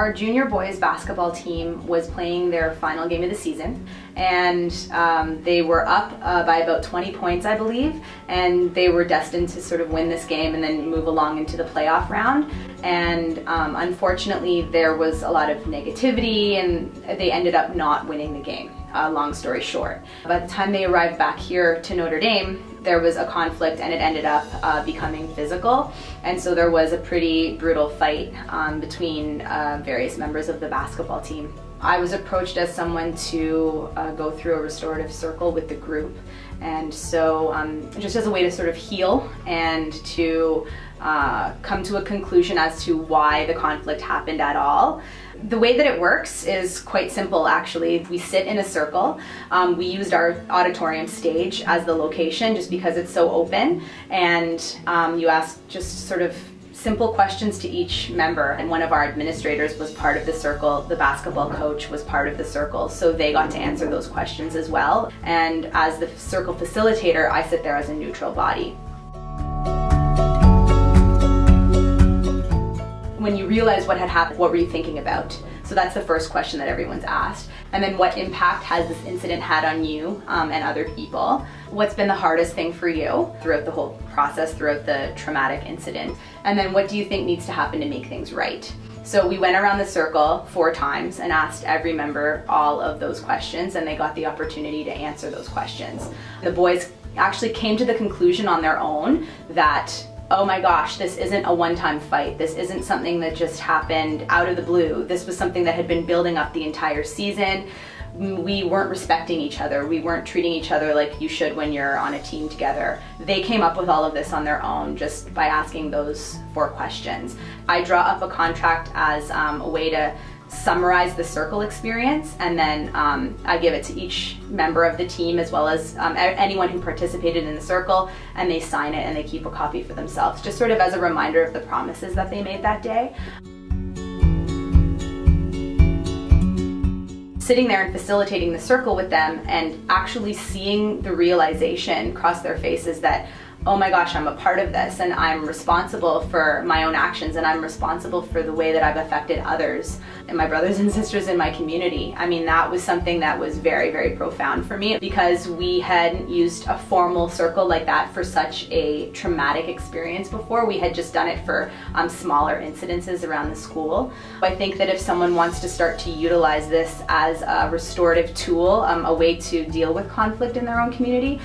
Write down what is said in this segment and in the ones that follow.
Our junior boys basketball team was playing their final game of the season, and they were up by about 20 points, I believe, and they were destined to sort of win this game and then move along into the playoff round. And unfortunately, there was a lot of negativity, and they ended up not winning the game. Long story short, by the time they arrived back here to Notre Dame, there was a conflict, and it ended up becoming physical. And so there was a pretty brutal fight between various members of the basketball team. I was approached as someone to go through a restorative circle with the group, and so just as a way to sort of heal and to come to a conclusion as to why the conflict happened at all. The way that it works is quite simple, actually. We sit in a circle. We used our auditorium stage as the location just because it's so open, and you ask just sort of simple questions to each member, and one of our administrators was part of the circle. The basketball coach was part of the circle, so they got to answer those questions as well. And as the circle facilitator, I sit there as a neutral body. When you realize what had happened, what were you thinking about? So that's the first question that everyone's asked. And then, what impact has this incident had on you and other people? What's been the hardest thing for you throughout the whole process, throughout the traumatic incident? And then, what do you think needs to happen to make things right? So we went around the circle 4 times and asked every member all of those questions, and they got the opportunity to answer those questions. The boys actually came to the conclusion on their own that, oh my gosh, this isn't a one-time fight. This isn't something that just happened out of the blue. This was something that had been building up the entire season. We weren't respecting each other. We weren't treating each other like you should when you're on a team together. They came up with all of this on their own just by asking those 4 questions. I draw up a contract as a way to summarize the circle experience, and then I give it to each member of the team as well as anyone who participated in the circle, and they sign it and they keep a copy for themselves, just sort of as a reminder of the promises that they made that day. Sitting there and facilitating the circle with them and actually seeing the realization cross their faces that, oh my gosh, I'm a part of this, and I'm responsible for my own actions, and I'm responsible for the way that I've affected others and my brothers and sisters in my community. I mean, that was something that was very, very profound for me, because we hadn't used a formal circle like that for such a traumatic experience before. We had just done it for smaller incidences around the school. I think that if someone wants to start to utilize this as a restorative tool, a way to deal with conflict in their own community,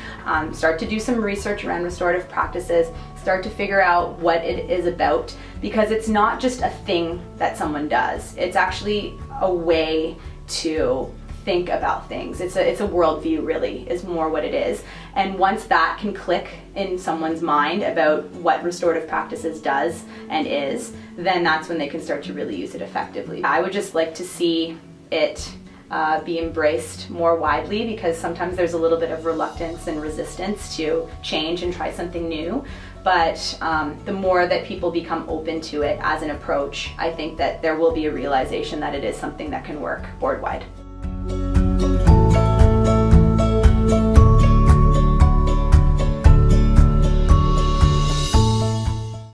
start to do some research around restorative practices, start to figure out what it is about, because it's not just a thing that someone does. It's actually a way to think about things. It's a worldview, really, is more what it is. And once that can click in someone's mind about what restorative practices does and is, then that's when they can start to really use it effectively. I would just like to see it be embraced more widely, because sometimes there's a little bit of reluctance and resistance to change and try something new. But the more that people become open to it as an approach, I think that there will be a realization that it is something that can work board-wide.